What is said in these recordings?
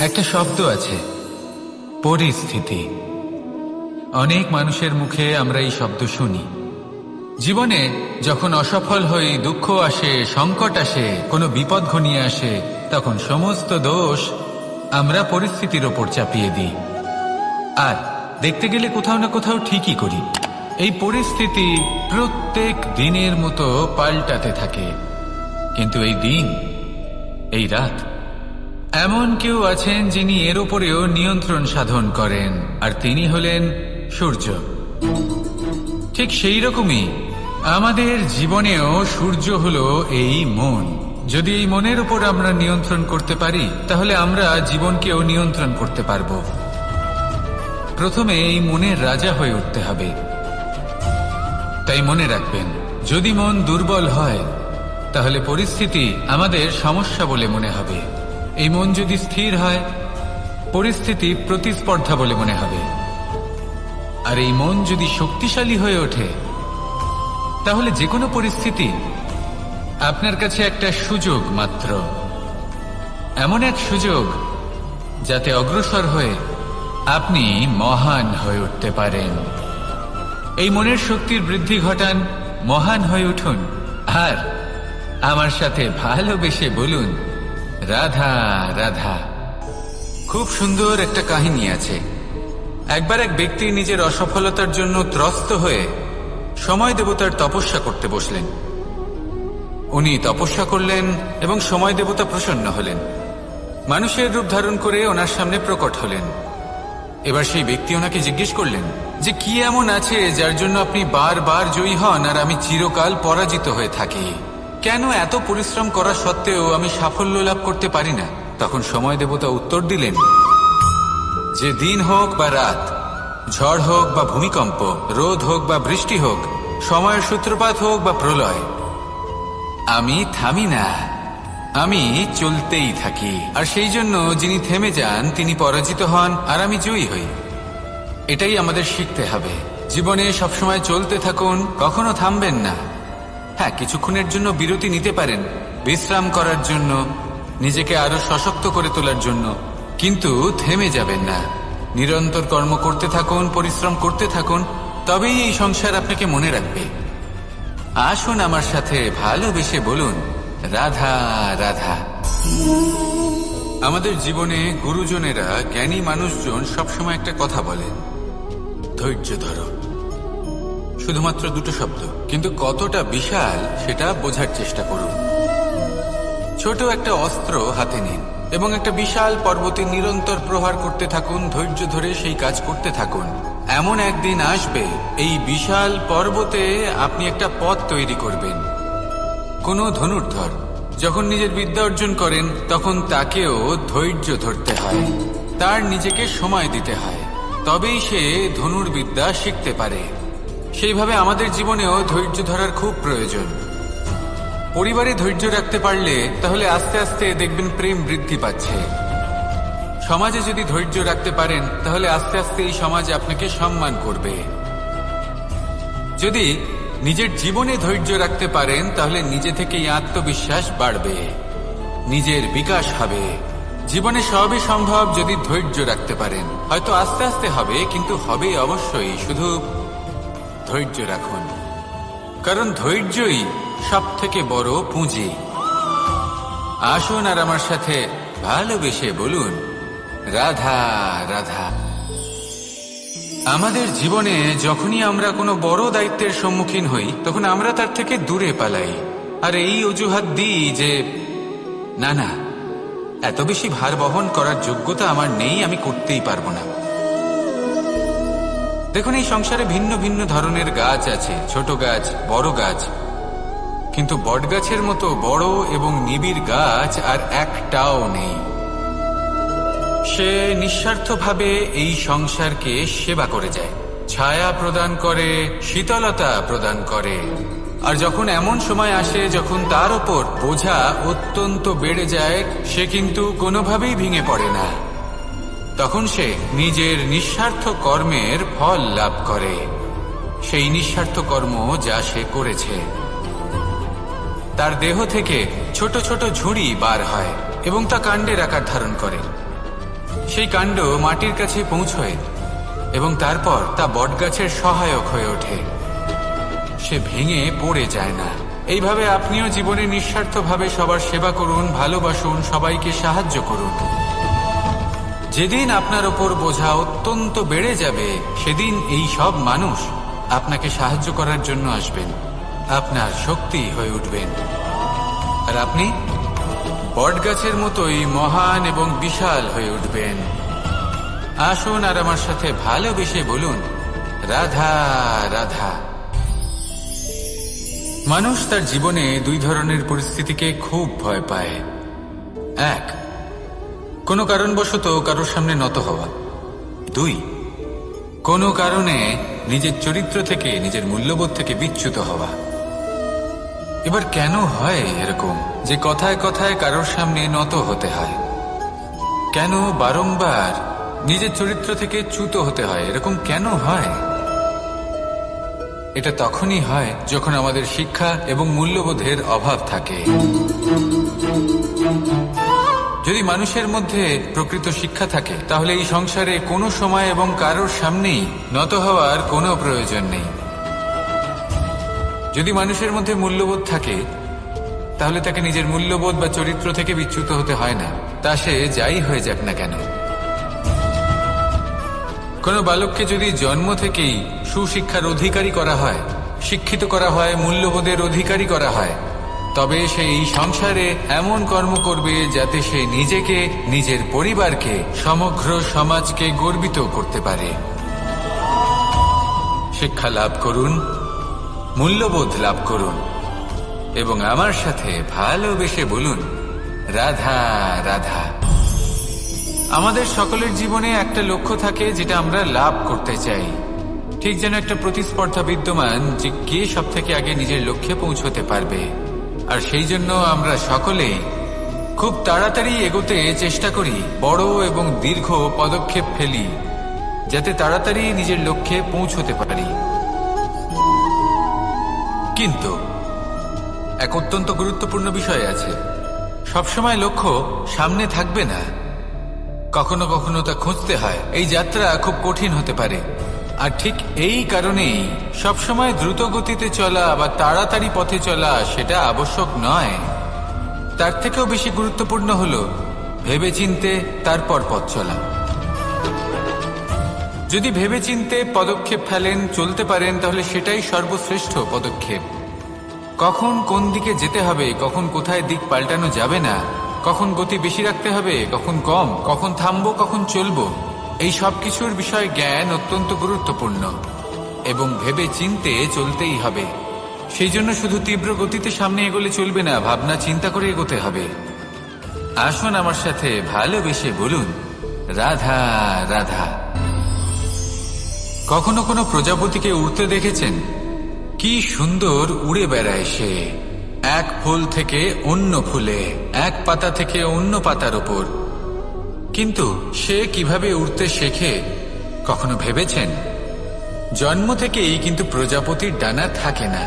একটা শব্দ আছে, পরিস্থিতি। অনেক মানুষের মুখে আমরা এই শব্দ শুনি। জীবনে যখন অসফল হই, দুঃখ আসে, সংকট আসে, কোনো বিপদ ঘনিয়ে আসে, তখন সমস্ত দোষ আমরা পরিস্থিতির ওপর চাপিয়ে দিই। আর দেখতে গেলে কোথাও না কোথাও ঠিকই করি। এই পরিস্থিতি প্রত্যেক দিনের মতো পাল্টাতে থাকে, কিন্তু এই দিন, এই রাত, এমন কেউ আছেন যিনি এর উপরেও নিয়ন্ত্রণ সাধন করেন, আর তিনি হলেন সূর্য। ঠিক সেই রকমই আমাদের জীবনেও সূর্য হলো এই মন। যদি এই মনের উপর আমরা নিয়ন্ত্রণ করতে পারি, তাহলে আমরা জীবনকেও নিয়ন্ত্রণ করতে পারব। প্রথমে এই মনের রাজা হয়ে উঠতে হবে। তাই মনে রাখবেন, যদি মন দুর্বল হয়, তাহলে পরিস্থিতি আমাদের সমস্যা বলে মনে হবে। এই মন যদি স্থির হয়, পরিস্থিতি প্রতিস্পর্ধা বলে মনে হবে। আর এই মন যদি শক্তিশালী হয়ে ওঠে, তাহলে যে কোনো পরিস্থিতি আপনার কাছে একটা সুযোগ মাত্র। এমন এক সুযোগ যাতে অগ্রসর হয়ে আপনি মহান হয়ে উঠতে পারেন। এই মনের শক্তির বৃদ্ধি ঘটান, মহান হয়ে উঠুন, আর আমার সাথে ভালোবেসে বলুন, রাধা রাধা। খুব সুন্দর একটা কাহিনী আছে। একবার এক ব্যক্তি নিজের অসফলতার জন্য ত্রস্ত হয়ে সময় দেবতার তপস্যা করতে বসলেন। উনি তপস্যা করলেন এবং সময় দেবতা প্রসন্ন হলেন। মানুষের রূপ ধারণ করে ওনার সামনে প্রকট হলেন। এবার সেই ব্যক্তি ওনাকে জিজ্ঞেস করলেন যে কি এমন আছে যার জন্য আপনি বারবার জয়ী হন আর আমি চিরকাল পরাজিত হয়ে থাকি? কেন এত পরিশ্রম করা সত্ত্বেও আমি সাফল্য লাভ করতে পারি না? তখন সময় দেবতা উত্তর দিলেন যে দিন হোক বা রাত, ঝড় হোক বা ভূমিকম্প, রোদ হোক বা বৃষ্টি হোক, সময়ের সূত্রপাত হোক বা প্রলয়, আমি থামি না, আমি চলতেই থাকি। আর সেই জন্য যিনি থেমে যান তিনি পরাজিত হন আর আমি জয়ী হই। এটাই আমাদের শিখতে হবে। জীবনে সবসময় চলতে থাকুন, কখনো থামবেন না। হ্যাঁ, কিছুক্ষণের জন্য বিরতি নিতে পারেন, বিশ্রাম করার জন্য, নিজেকে আরো সশক্ত করে তোলার জন্য, কিন্তু থেমে যাবেন না। নিরন্তর কর্ম করতে থাকুন, পরিশ্রম করতে থাকুন, তবেই এই সংসার আপনাকে মনে রাখবে। আসুন আমার সাথে ভালোবেসে বলুন, রাধা রাধা। আমাদের জীবনে গুরুজনেরা, জ্ঞানী মানুষজন সবসময় একটা কথা বলেন, ধৈর্য ধরো। শুধুমাত্র দুটো শব্দ, কিন্তু কতটা বিশাল সেটা বোঝার চেষ্টা করুন। ছোট একটা অস্ত্র হাতে নিন এবং একটা বিশাল পর্বতে নিরন্তর প্রহার করতে থাকুন। ধৈর্য ধরে সেই কাজ করতে থাকুন। এমন একদিন আসবে, এই বিশাল পর্বতে আপনি একটা পথ তৈরি করবেন। কোনো ধনুর্ধর যখন নিজের বিদ্যা অর্জন করেন, তখন তাকেও ধৈর্য ধরতে হয়, তার নিজেকে সময় দিতে হয়, তবেই সে ধনুর্বিদ্যা শিখতে পারে। সেইভাবে আমাদের জীবনেও ধৈর্য ধরার খুব প্রয়োজন। পরিবারে ধৈর্য রাখতে পারলে তাহলে আস্তে আস্তে দেখবেন প্রেম বৃদ্ধি পাচ্ছে। সমাজে যদি ধৈর্য রাখতে পারেন, তাহলে আস্তে আস্তে এই সমাজ আপনাকে সম্মান করবে। যদি নিজের জীবনে ধৈর্য রাখতে পারেন, তাহলে নিজে থেকেই আত্মবিশ্বাস বাড়বে, নিজের বিকাশ হবে। জীবনে সবই সম্ভব যদি ধৈর্য রাখতে পারেন। হয়তো আস্তে আস্তে হবে, কিন্তু হবে অবশ্যই। শুধু ধৈর্য রাখুন, কারণ ধৈর্যই সব থেকে বড় পুঁজি। আসুন আর আমার সাথে ভালোবেসে বলুন, রাধা রাধা। আমাদের জীবনে যখনই আমরা কোনো বড় দায়িত্বের সম্মুখীন হই, তখন আমরা তার থেকে দূরে পালাই, আর এই অজুহাত দিই যে না না, এত বেশি ভার বহন করার যোগ্যতা আমার নেই, আমি করতেই পারবো না। দেখুন, এই সংসারে ভিন্ন ভিন্ন ধরনের গাছ আছে, ছোট গাছ, বড় গাছ, কিন্তু বটগাছের মতো বড় এবং নিবিড় গাছ আর একটাও নেই। সে নিঃস্বার্থভাবে এই সংসারকে সেবা করে যায়, ছায়া প্রদান করে, শীতলতা প্রদান করে। আর যখন এমন সময় আসে যখন তার ওপর বোঝা অত্যন্ত বেড়ে যায়, সে কিন্তু কোনোভাবেই ভেঙে পড়ে না। তখন সে নিজের নিঃস্বার্থ কর্মের ফল লাভ করে, সেই নিঃস্বার্থ কর্ম যা সে করেছে। তার দেহ থেকে ছোট ছোট ঝুড়ি বার হয় এবং তা কাণ্ডের আকার ধারণ করে। সেই কাণ্ড মাটির কাছে পৌঁছয় এবং তারপর তা বটগাছের সহায়ক হয়ে ওঠে। সে ভেঙে পড়ে যায় না। এইভাবে আপনিও জীবনে নিঃস্বার্থভাবে সবার সেবা করুন, ভালোবাসুন, সবাইকে সাহায্য করুন। যেদিন আপনার ওপর বোঝা অত্যন্ত বেড়ে যাবে, সেদিন এই সব মানুষ আপনাকে সাহায্য করার জন্য আসবেন, আপনার শক্তি হয়ে উঠবেন, আর আপনি বটগাছের মতোই মহান এবং বিশাল হয়ে উঠবেন। আসুন আর আমার সাথে ভালোবেসে বলুন, রাধা রাধা। মানুষ তার জীবনে দুই ধরনের পরিস্থিতিকে খুব ভয় পায়। এক, কোনো কারণবশত কারোর সামনে নত হওয়া। দুই, কোনো কারণে নিজের চরিত্র থেকে, নিজের মূল্যবোধ থেকে বিচ্যুত হওয়া। এবার কেন হয় এরকম যে কথায় কথায় কারোর সামনে নত হতে হয়? কেন বারংবার নিজের চরিত্র থেকে চ্যুত হতে হয়? এরকম কেন হয়? এটা তখনই হয় যখন আমাদের শিক্ষা এবং মূল্যবোধের অভাব থাকে। যদি মানুষের মধ্যে প্রকৃত শিক্ষা থাকে, তাহলে এই সংসারে কোনো সময় এবং কারোর সামনেই নত হওয়ার কোনো প্রয়োজন নেই। যদি মানুষের মধ্যে মূল্যবোধ থাকে, তাহলে তাকে নিজের মূল্যবোধ বা চরিত্র থেকে বিচ্যুত হতে হয় না, তা সে যাই হয়ে যাক না কেন। কোনো বালককে যদি জন্ম থেকেই সুশিক্ষার অধিকারী করা হয়, শিক্ষিত করা হয়, মূল্যবোধের অধিকারী করা হয়, তবে সে এই সংসারে এমন কর্ম করবে যাতে সে নিজেকে, নিজের পরিবারকে, সমগ্র সমাজকে গর্বিত করতে পারে। শিক্ষা লাভ করুন, মূল্যবোধ লাভ করুন এবং আমার সাথে ভালোবেসে বলুন, রাধা রাধা। আমাদের সকলের জীবনে একটা লক্ষ্য থাকে যেটা আমরা লাভ করতে চাই। ঠিক যেন একটা প্রতিস্পর্ধা বিদ্যমান যে কে সব থেকে আগে নিজের লক্ষ্যে পৌঁছতে পারবে। আর সেই জন্য আমরা সকলেই খুব তাড়াতাড়ি এগোতে চেষ্টা করি, বড় এবং দীর্ঘ পদক্ষেপ ফেলি যাতে তাড়াতাড়ি নিজের লক্ষ্যে পৌঁছতে পারি। কিন্তু এক অত্যন্ত গুরুত্বপূর্ণ বিষয় আছে, সবসময় লক্ষ্য সামনে থাকবে না, কখনো কখনো তা খুঁজতে হয়। এই যাত্রা খুব কঠিন হতে পারে, আর ঠিক এই কারণেই সবসময় দ্রুত গতিতে চলা বা তাড়াতাড়ি পথে চলা সেটা আবশ্যক নয়। তার থেকেও বেশি গুরুত্বপূর্ণ হলো ভেবেচিন্তে তারপর পথ চলা। যদি ভেবেচিন্তে পদক্ষেপ ফেলেন, চলতে পারেন, তাহলে সেটাই সর্বশ্রেষ্ঠ পদক্ষেপ। কখন কোন দিকে যেতে হবে, কখন কোথায় দিক পাল্টানো যাবে না, কখন গতি বেশি রাখতে হবে, কখন কম, কখন থামবো, কখন চলবো, এই সব কিছুর বিষয়ে জ্ঞান অত্যন্ত গুরুত্বপূর্ণ এবং ভেবে চিন্তে চলতেই হবে। সেই জন্য শুধু তীব্র গতিতে সামনে এগোলে চলবে না, ভাবনা চিন্তা করে এগোতে হবে। আসুন আমার সাথে ভালোবেসে বলুন, রাধা রাধা। কখনো কোনো প্রজাপতিকে উড়তে দেখেছেন? কি সুন্দর উড়ে বেড়ায় সে, এক ফুল থেকে অন্য ফুলে, এক পাতা থেকে অন্য পাতার ওপর। কিন্তু সে কিভাবে উড়তে শেখে কখনো ভেবেছেন? জন্ম থেকেই কিন্তু প্রজাপতির ডানা থাকে না,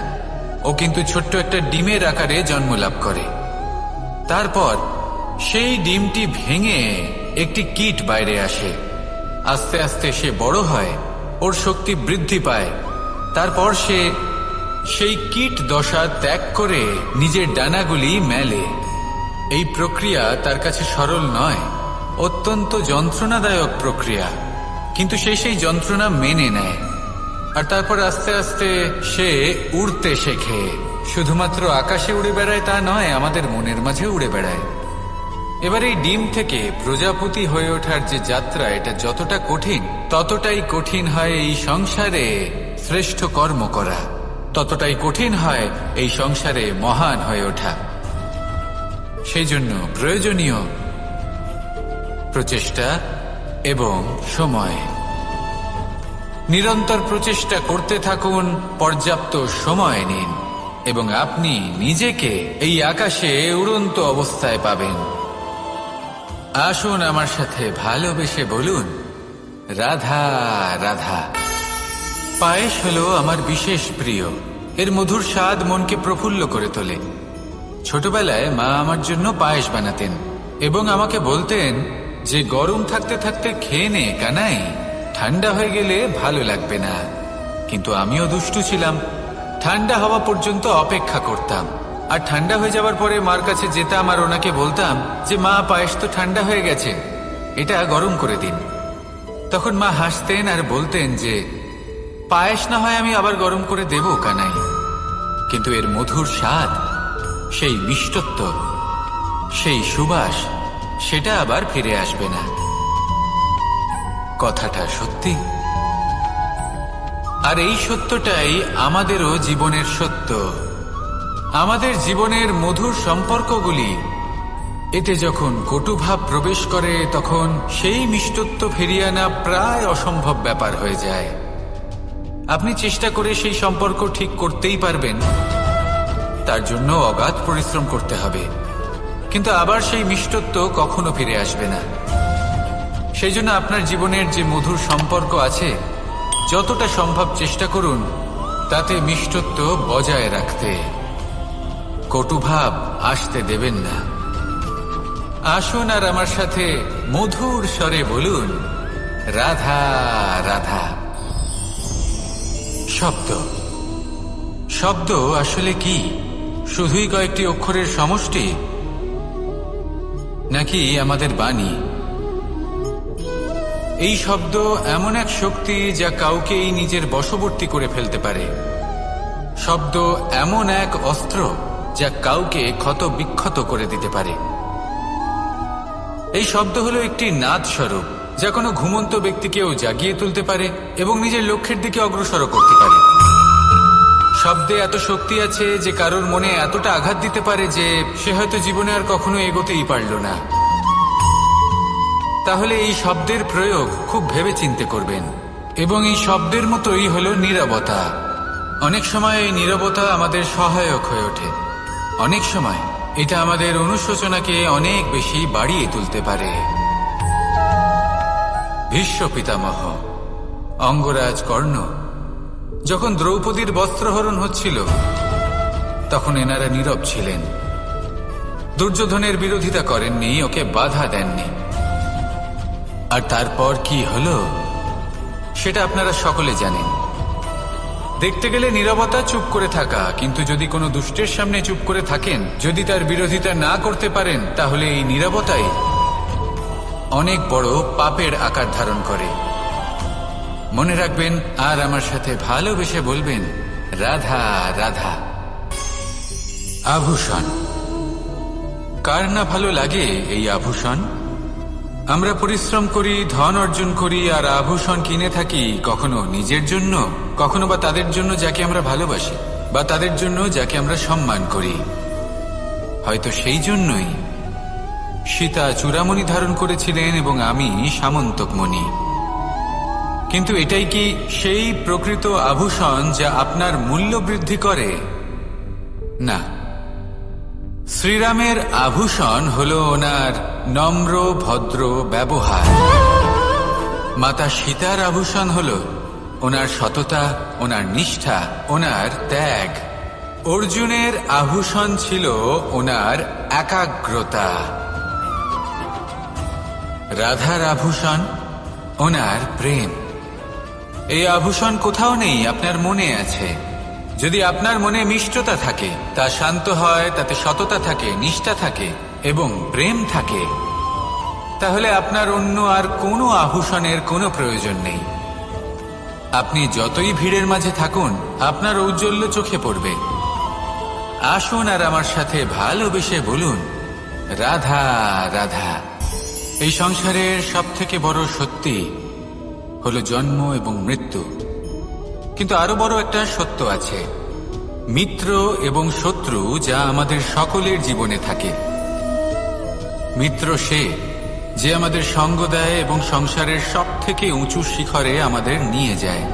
ও কিন্তু ছোট্ট একটা ডিমের আকারে জন্ম লাভ করে। তারপর সেই ডিমটি ভেঙে একটি কীট বাইরে আসে। আস্তে আস্তে সে বড় হয়, ওর শক্তি বৃদ্ধি পায়। তারপর সে সেই কীট দশা ত্যাগ করে নিজের ডানাগুলি মেলে। এই প্রক্রিয়া তার কাছে সরল নয়, অত্যন্ত যন্ত্রণাদায়ক প্রক্রিয়া, কিন্তু সে সেই যন্ত্রণা মেনে নেয়। আর তারপর আস্তে আস্তে সে উড়তে শেখে। শুধুমাত্র আকাশে উড়ে বেড়ায় তা নয়, আমাদের মনের মাঝে উড়ে বেড়ায়। এবার এই ডিম থেকে প্রজাপতি হয়ে ওঠার যে যাত্রা, এটা যতটা কঠিন, ততটাই কঠিন হয় এই সংসারে শ্রেষ্ঠ কর্ম করা, ততটাই কঠিন হয় এই সংসারে মহান হয়ে ওঠা। সেই জন্য প্রয়োজনীয় প্রচেষ্টা এবং সময়। নিরন্তর প্রচেষ্টা করতে থাকুন, পর্যাপ্ত সময় নিন এবং আপনি নিজেকে এই আকাশে উড়ন্ত অবস্থায় পাবেন। আসুন আমার সাথে ভালোবেসে বলুন, রাধা রাধা। পায়েস হলো আমার বিশেষ প্রিয়। এর মধুর স্বাদ মনকে প্রফুল্ল করে তোলে। ছোটবেলায় মা আমার জন্য পায়েস বানাতেন এবং আমাকে বলতেন যে গরম থাকতে থাকতে খেয়ে নে কানাই, ঠান্ডা হয়ে গেলে ভালো লাগবে না। কিন্তু আমিও দুষ্টু ছিলাম, ঠান্ডা হওয়া পর্যন্ত অপেক্ষা করতাম, আর ঠান্ডা হয়ে যাবার পরে মার কাছে যেতাম আর ওনাকে বলতাম যে মা, পায়েস তো ঠান্ডা হয়ে গেছে, এটা গরম করে দিন। তখন মা হাসতেন আর বলতেন যে পায়েস না হয় আমি আবার গরম করে দেব কানাই, কিন্তু এর মধুর স্বাদ, সেই মিষ্টত্ব, সেই সুবাস, সেটা আবার ফিরে আসবে না। কথাটা সত্যি। আর এই সত্যটাই আমাদেরও জীবনের সত্য। আমাদের জীবনের মধুর সম্পর্কগুলি, এতে যখন কটুভাব প্রবেশ করে তখন সেই মিষ্টত্ব ফিরিয়ে আনা প্রায় অসম্ভব ব্যাপার হয়ে যায়। আপনি চেষ্টা করে সেই সম্পর্ক ঠিক করতেই পারবেন, তার জন্য অগাধ পরিশ্রম করতে হবে, কিন্তু আবার সেই মিষ্টত্ব কখনো ফিরে আসবে না। সেই জন্য আপনার জীবনের যে মধুর সম্পর্ক আছে, যতটা সম্ভব চেষ্টা করুন তাতে মিষ্টত্ব বজায় রাখতে। কটুভাব আসতে দেবেন না। আসুন আর আমার সাথে মধুর স্বরে বলুন, রাধা রাধা। শব্দ, শব্দ আসলে কি? শুধুই কয়েকটি অক্ষরের সমষ্টি, নাকি আমাদের বাণী? এই শব্দ এমন এক শক্তি যা কাউকেই নিজের বশবর্তী করে ফেলতে পারে। শব্দ এমন এক অস্ত্র যা কাউকে ক্ষত বিক্ষত করে দিতে পারে। এই শব্দ হলো একটি নাদ স্বরূপ, যা কোনো ঘুমন্ত ব্যক্তিকেও জাগিয়ে তুলতে পারে এবং নিজের লক্ষ্যের দিকে অগ্রসর করতে পারে। শব্দে এত শক্তি আছে যে কারোর মনে এতটা আঘাত দিতে পারে যে সে হয়তো জীবনে আর কখনো এগোতেই পারল না। তাহলে এই শব্দের প্রয়োগ খুব ভেবে চিন্তে করবেন। এবং এই শব্দের মতোই হলো নীরবতা। অনেক সময় এই নীরবতা আমাদের সহায়ক হয়ে ওঠে, অনেক সময় এটা আমাদের অনুশোচনাকে অনেক বেশি বাড়িয়ে তুলতে পারে। ভীষ্ম পিতামহ, অঙ্গরাজ কর্ণ, যখন দ্রৌপদীর বস্ত্রহরণ হচ্ছিল তখন এনারা নীরব ছিলেন। দুর্যোধনের বিরোধিতা করেননি, ওকে বাধা দেননি। আর তারপর কি হলো সেটা আপনারা সকলে জানেন। দেখতে গেলে নীরবতা চুপ করে থাকা, কিন্তু যদি কোনো দুষ্টের সামনে চুপ করে থাকেন, যদি তার বিরোধিতা না করতে পারেন, তাহলে এই নীরবতাই অনেক বড় পাপের আকার ধারণ করে। মনে রাখবেন আর আমার সাথে ভালোবেসে বলবেন, রাধা রাধা। আভূষণ, কার না ভালো লাগে এই আভূষণ? আমরা পরিশ্রম করি, ধন অর্জন করি আর আভূষণ কিনে থাকি, কখনো নিজের জন্য, কখনো বা তাদের জন্য যাকে আমরা ভালোবাসি, বা তাদের জন্য যাকে আমরা সম্মান করি। হয়তো সেই জন্যই সীতা চূড়ামণি ধারণ করেছিলেন এবং আমি সামন্তকমণি। কিন্তু এটাই কি সেই প্রকৃত আভূষণ যা আপনার মূল্য বৃদ্ধি করে? না। শ্রীরামের আভূষণ হলো ওনার নম্র ভদ্র ব্যবহার। মাতা সীতার আভূষণ হলো ওনার সততা, ওনার নিষ্ঠা, ওনার ত্যাগ। অর্জুনের আভূষণ ছিল ওনার একাগ্রতা। রাধার আভূষণ ওনার প্রেম। এই আভূষণ কোথাও নেই, আপনার মনে আছে। যদি আপনার মনে মিষ্টতা থাকে, তা শান্ত হয়, তাতে সততা থাকে, নিষ্ঠা থাকে এবং প্রেম থাকে, তাহলে আপনার অন্য আর কোনো আভূষণের কোনো প্রয়োজন নেই। আপনি যতই ভিড়ের মাঝে থাকুন, আপনার ঔজ্জ্বল্য চোখে পড়বে। আসুন আর আমার সাথে ভালোবেসে বলুন, রাধা রাধা। এই সংসারের সবথেকে বড় সত্যি হলো জন্ম এবং মৃত্যু, কিন্তু আরো বড় একটা সত্য আছে, মিত্র এবং শত্রু, যা আমাদের সকলের জীবনে থাকে। মিত্র সে যে আমাদের সঙ্গ দেয় এবং সংসারের সবথেকে উঁচু শিখরে আমাদের নিয়ে যায়,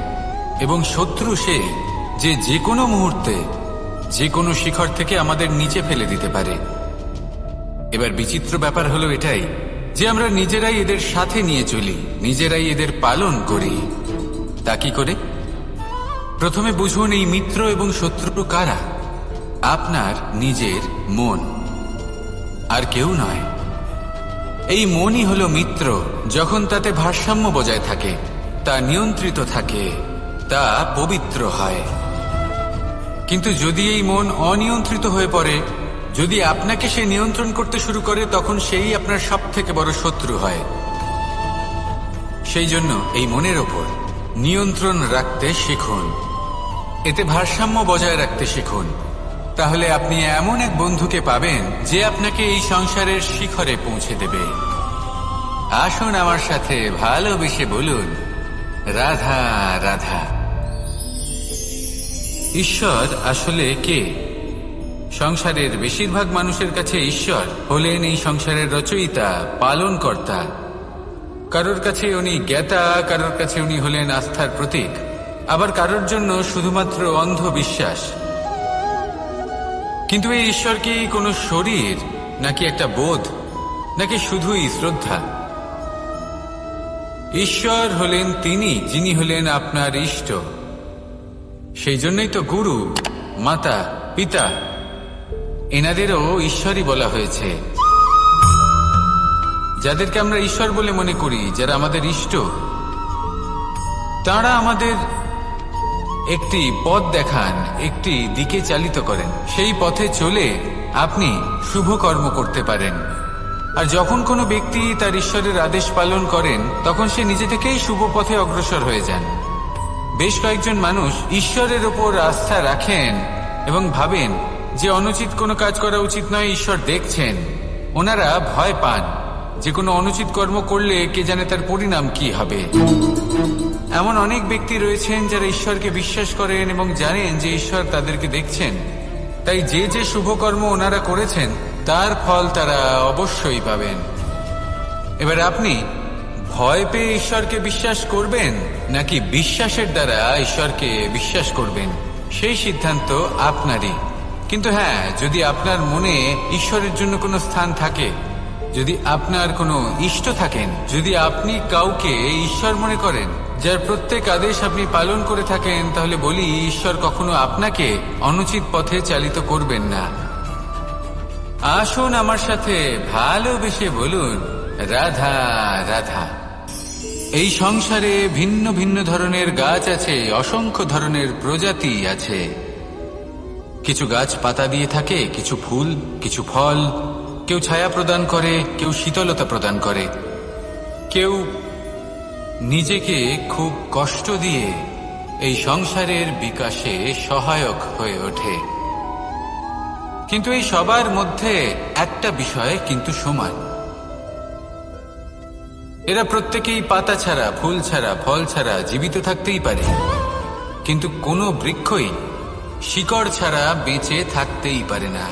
এবং শত্রু সে যে যে কোনো মুহূর্তে যে কোনো শিখর থেকে আমাদের নিচে ফেলে দিতে পারে। এবার বিচিত্র ব্যাপার হলো এটাই যে আমরা নিজেরাই এদের সাথে নিয়ে চলি, নিজেরাই এদের পালন করি। তা কি করে? প্রথমে বুঝুন এই মিত্র এবং শত্রু কারা। আপনার নিজের মন, আর কেউ নয়। এই মনই হলো মিত্র। যখন তাতে ভারসাম্য বজায় থাকে, তা নিয়ন্ত্রিত থাকে, তা পবিত্র হয়। কিন্তু যদি এই মন অনিয়ন্ত্রিত হয়ে পড়ে, যদি আপনাকে সে নিয়ন্ত্রণ করতে শুরু করে, তখন সেই আপনার সবথেকে বড় শত্রু হয়। সেই জন্য এই মনের ওপর নিয়ন্ত্রণ রাখতে শিখুন, এতে ভারসাম্য বজায় রাখতে শিখুন। তাহলে আপনি এমন এক বন্ধুকে পাবেন যে আপনাকে এই সংসারের শিখরে পৌঁছে দেবে। আসুন আমার সাথে ভালোবেসে বলুন, রাধা রাধা। ঈশ্বর আসলে কে? সংসারের বেশিরভাগ মানুষের কাছে ঈশ্বর হলেন এই সংসারের রচয়িতা, পালনকর্তা। কারোর কাছে উনি জ্ঞাতা, কারোর কাছে উনি হলেন আস্থার প্রতীক, আবার কারোর জন্য শুধুমাত্র অন্ধ বিশ্বাস। কিন্তু এই ঈশ্বর কি কোনো শরীর, নাকি একটা বোধ, নাকি শুধুই শ্রদ্ধা? ঈশ্বর হলেন তিনি যিনি হলেন আপনার ইষ্ট। সেই জন্যই তো গুরু, মাতা, পিতা এনাদেরও ঈশ্বরই বলা হয়েছে। যাদেরকে আমরা ঈশ্বর বলে মনে করি, যারা আমাদের ইষ্ট, তারা আমাদের একটি পথ দেখান, একটি দিকে চালিত করেন। সেই পথে চলে আপনি শুভ কর্ম করতে পারেন। আর যখন কোনো ব্যক্তি তার ঈশ্বরের আদেশ পালন করেন, তখন সে নিজে থেকেই শুভ পথে অগ্রসর হয়ে যান। বেশ কয়েকজন মানুষ ঈশ্বরের ওপর আস্থা রাখেন এবং ভাবেন যে অনুচিত কোনো কাজ করা উচিত নয়, ঈশ্বর দেখছেন। ওনারা ভয় পান যে কোনো অনুচিত কর্ম করলে কে জানে তার পরিণাম কি হবে। এমন অনেক ব্যক্তি রয়েছেন যারা ঈশ্বরকে বিশ্বাস করেন এবং জানেন যে ঈশ্বর তাদেরকে দেখছেন, তাই যে যে শুভ কর্ম ওনারা করেছেন তার ফল তারা অবশ্যই পাবেন। এবার আপনি ভয় পেয়ে ঈশ্বরকে বিশ্বাস করবেন, নাকি বিশ্বাসের দ্বারা ঈশ্বরকে বিশ্বাস করবেন, সেই সিদ্ধান্ত আপনারই। কিন্তু হ্যাঁ, যদি আপনার মনে ঈশ্বরের জন্য কোনো স্থান থাকে, যদি আপনার কোনো ইষ্ট থাকেন, যদি আপনি কাউকে ঈশ্বর মনে করেন, যার প্রত্যেক আদেশ আপনি পালন করে থাকেন, তাহলে বলি, ঈশ্বর কখনো আপনাকে অনুচিত পথে চালিত করবেন না। আসুন আমার সাথে ভালোবেসে বলুন, রাধা রাধা। এই সংসারে ভিন্ন ভিন্ন ধরনের গাছ আছে, অসংখ্য ধরনের প্রজাতি আছে। কিছু গাছ পাতা দিয়ে থাকে, কিছু ফুল, কিছু ফল। কেউ ছায়া প্রদান করে, কেউ শীতলতা প্রদান করে, কেউ নিজেকে খুব কষ্ট দিয়ে এই সংসারের বিকাশে সহায়ক হয়ে ওঠে। কিন্তু এই সবার মধ্যে একটা বিষয় কিন্তু সমান, এরা প্রত্যেকেই পাতা ছাড়া, ফুল ছাড়া, ফল ছাড়া জীবিত থাকতেই পারে, কিন্তু কোনো বৃক্ষই শিকড় ছাড়া বেঁচে থাকতেই পারে না।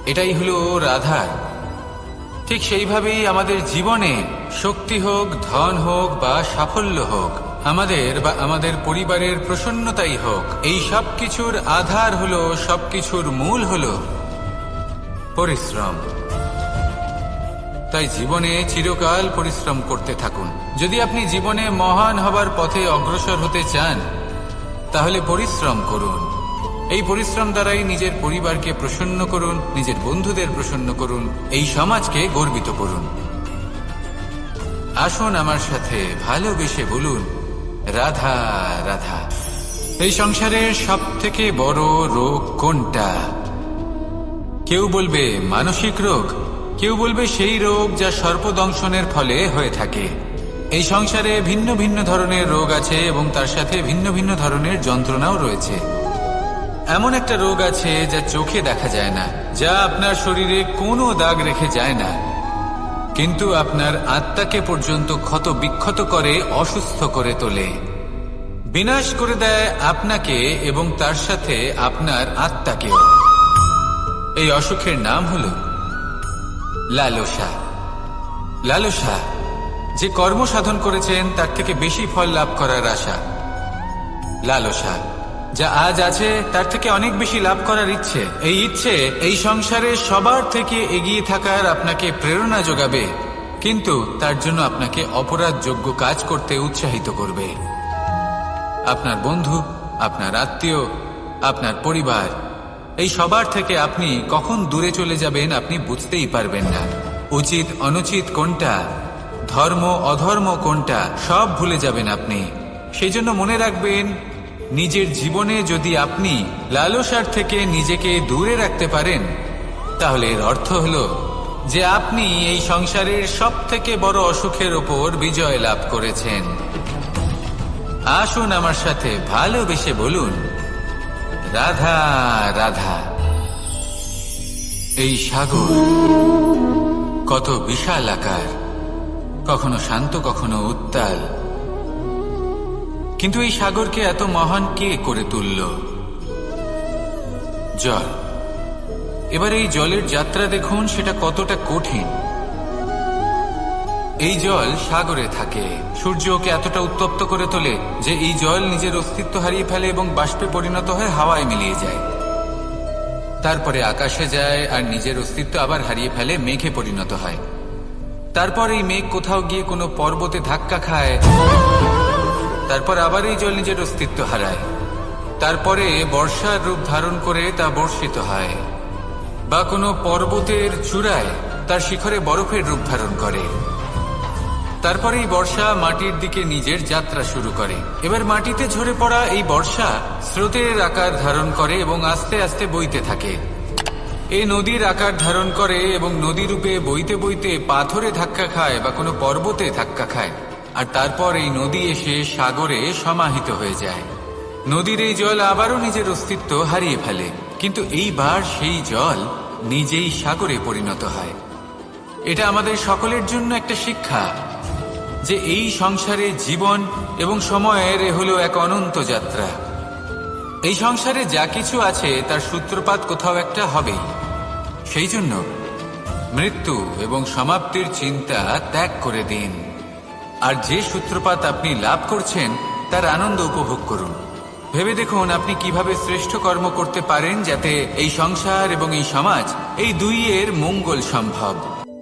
এটাই হলো রাধার। ঠিক সেইভাবেই আমাদের জীবনে শক্তি হোক, ধন হোক বা সাফল্য হোক, আমাদের বা আমাদের পরিবারের প্রসন্নতাই হোক, এই সব কিছুর আধার হলো, সবকিছুর মূল হলো পরিশ্রম। তাই জীবনে চিরকাল পরিশ্রম করতে থাকুন। যদি আপনি জীবনে মহান হবার পথে অগ্রসর হতে চান, তাহলে পরিশ্রম করুন। এই পরিশ্রম দ্বারাই নিজের পরিবারকে প্রসন্ন করুন, নিজের বন্ধুদের প্রসন্ন করুন, এই সমাজকে গর্বিত করুন। আসুন আমার সাথে ভালোবেসে বলুন, রাধা রাধা। এই সংসারের সব থেকে বড় রোগ কোনটা? কেউ বলবে মানসিক রোগ, কেউ বলবে সেই রোগ যা সর্পদংশনের ফলে হয়ে থাকে। এই সংসারে ভিন্ন ভিন্ন ধরনের রোগ আছে এবং তার সাথে ভিন্ন ভিন্ন ধরনের যন্ত্রণাও রয়েছে। এমন একটা রোগ আছে যা চোখে দেখা যায় না, যা আপনার শরীরে কোনো দাগ রেখে যায় না, কিন্তু আপনার আত্মাকে পর্যন্ত ক্ষত বিক্ষত করে, অসুস্থ করে তোলে, বিনাশ করে দেয় আপনাকে এবং তার সাথে আপনার আত্মাকেও। এই অসুখের নাম হলো লালসা। লালসা, যে কর্ম সাধন করেছেন তার থেকে বেশি ফল লাভ করার আশা। লালসা, যা আজ আছে তার থেকে অনেক বেশি লাভ করার ইচ্ছে। এই ইচ্ছে এই সংসারে সবার থেকে এগিয়ে থাকার আপনাকে প্রেরণা যোগাবে, কিন্তু তার জন্য আপনাকে অপরাধযোগ্য কাজ করতে উৎসাহিত করবে। আপনার বন্ধু, আপনার আত্মীয়, আপনার পরিবার, এই সবার থেকে আপনি কখন দূরে চলে যাবেন আপনি বুঝতেই পারবেন না। উচিত অনুচিত কোনটা, ধর্ম অধর্ম কোনটা, সব ভুলে যাবেন আপনি। সেই জন্য মনে রাখবেন, নিজের জীবনে যদি আপনি লালসার থেকে নিজেকে দূরে রাখতে পারেন, তাহলে এর অর্থ হলো যে আপনি এই সংসারের সব থেকে বড় অসুখের ওপর বিজয় লাভ করেছেন। আসুন আমার সাথে ভালোবেসে বলুন, রাধা রাধা। এই সাগর কত বিশাল আকার, কখনো শান্ত কখনো উত্তাল, কিন্তু এই সাগরকে এত মহান কে করে তুলল? জল। এবার এই জলের যাত্রা দেখুন, সেটা কতটা কঠিন। এই জল সাগরে থাকে, সূর্য ওকে এতটা উত্তপ্ত করে তোলে যে এই জল নিজের অস্তিত্ব হারিয়ে ফেলে এবং বাষ্পে পরিণত হয়ে হাওয়ায় মিলিয়ে যায়। তারপরে আকাশে যায় আর নিজের অস্তিত্ব আবার হারিয়ে ফেলে, মেঘে পরিণত হয়। তারপর এই মেঘ কোথাও গিয়ে কোনো পর্বতে ধাক্কা খায়, তারপর আবার এই জল নিজের অস্তিত্ব হারায়। তারপরে বর্ষার রূপ ধারণ করে তা বর্ষিত হয়, বা কোনো পর্বতের চূড়ায় তার শিখরে বরফের রূপ ধারণ করে। তারপরে এই বর্ষা মাটির দিকে নিজের যাত্রা শুরু করে। এবার মাটিতে ঝরে পড়া এই বর্ষা স্রোতের আকার ধারণ করে এবং আস্তে আস্তে বইতে থাকে। এই নদীর আকার ধারণ করে এবং নদী রূপে বইতে বইতে পাথরে ধাক্কা খায় বা কোনো পর্বতে ধাক্কা খায়, আর তারপর এই নদী এসে সাগরে সমাহিত হয়ে যায়। নদীর এই জল আবারও নিজের অস্তিত্ব হারিয়ে ফেলে, কিন্তু এইবার সেই জল নিজেই সাগরে পরিণত হয়। এটা আমাদের সকলের জন্য একটা শিক্ষা যে এই সংসারে জীবন এবং সময়ের হলো এক অনন্ত যাত্রা। এই সংসারে যা কিছু আছে তার সূত্রপাত কোথাও একটা হবেই। সেই জন্য মৃত্যু এবং সমাপ্তির চিন্তা ত্যাগ করে দিন, আর যে সূত্রপাত আপনি লাভ করছেন তার আনন্দ উপভোগ করুন। ভেবে দেখুন আপনি কিভাবে শ্রেষ্ঠ কর্ম করতে পারেন যাতে এই সংসার এবং এই সমাজ, এই দুইয়ের মঙ্গল সম্ভব।